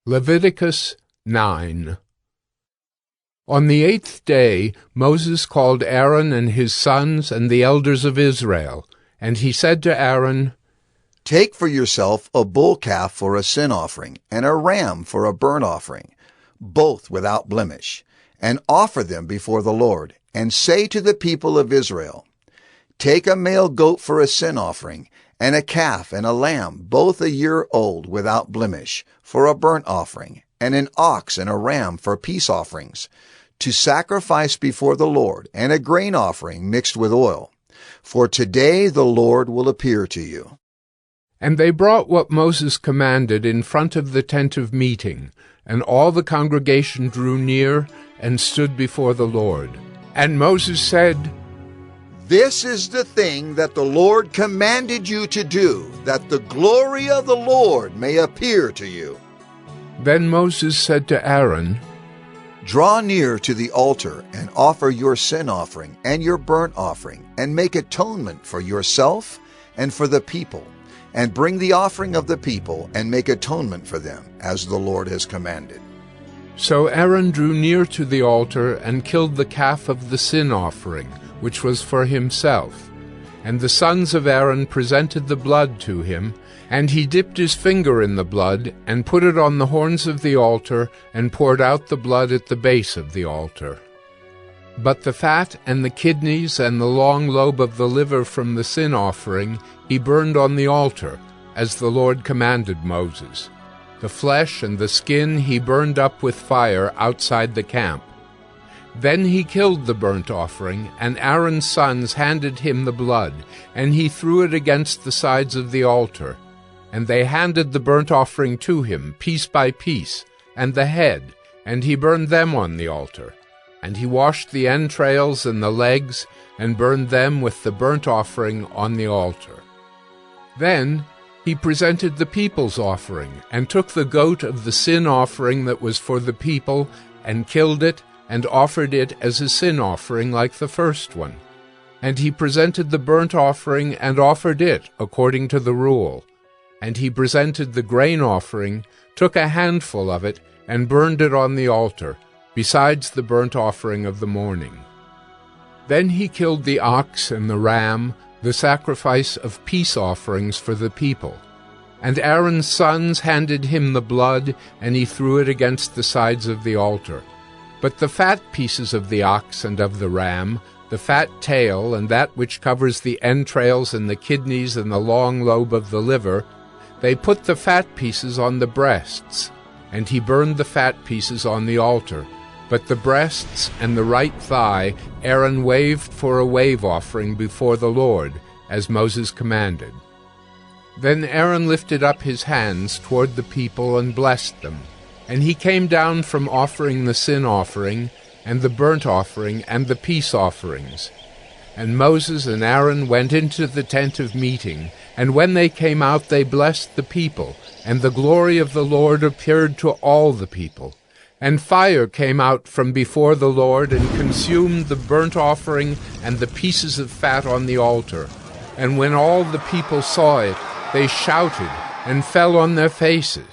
Leviticus 9. On the 8th day Moses called Aaron and his sons and the elders of Israel, and he said to Aaron, "Take for yourself a bull calf for a sin offering, and a ram for a burnt offering, both without blemish, and offer them before the Lord, and say to the people of Israel, Take a male goat for a sin offering, and a calf and a lamb, both a year old without blemish, for a burnt offering, and an ox and a ram for peace offerings, to sacrifice before the Lord, and a grain offering mixed with oil. For today the Lord will appear to you." And they brought what Moses commanded in front of the tent of meeting, and all the congregation drew near and stood before the Lord. And Moses said, "This is the thing that the Lord commanded you to do, that the glory of the Lord may appear to you." Then Moses said to Aaron, "Draw near to the altar and offer your sin offering and your burnt offering, and make atonement for yourself and for the people, and bring the offering of the people and make atonement for them, as the Lord has commanded." So Aaron drew near to the altar and killed the calf of the sin offering, which was for himself. And the sons of Aaron presented the blood to him, and he dipped his finger in the blood, and put it on the horns of the altar, and poured out the blood at the base of the altar. But the fat and the kidneys and the long lobe of the liver from the sin offering he burned on the altar, as the Lord commanded Moses. The flesh and the skin he burned up with fire outside the camp. Then he killed the burnt offering, and Aaron's sons handed him the blood, and he threw it against the sides of the altar. And they handed the burnt offering to him, piece by piece, and the head, and he burned them on the altar. And he washed the entrails and the legs, and burned them with the burnt offering on the altar. Then he presented the people's offering, and took the goat of the sin offering that was for the people, and killed it, and offered it as a sin offering like the first one. And he presented the burnt offering, and offered it according to the rule. And he presented the grain offering, took a handful of it, and burned it on the altar, besides the burnt offering of the morning. Then he killed the ox and the ram, the sacrifice of peace offerings for the people. And Aaron's sons handed him the blood, and he threw it against the sides of the altar. But the fat pieces of the ox and of the ram, the fat tail, and that which covers the entrails and the kidneys and the long lobe of the liver, they put the fat pieces on the breasts, and he burned the fat pieces on the altar. But the breasts and the right thigh Aaron waved for a wave offering before the Lord, as Moses commanded. Then Aaron lifted up his hands toward the people and blessed them. And he came down from offering the sin offering, and the burnt offering, and the peace offerings. And Moses and Aaron went into the tent of meeting, and when they came out they blessed the people, and the glory of the Lord appeared to all the people. And fire came out from before the Lord, and consumed the burnt offering and the pieces of fat on the altar. And when all the people saw it, they shouted and fell on their faces.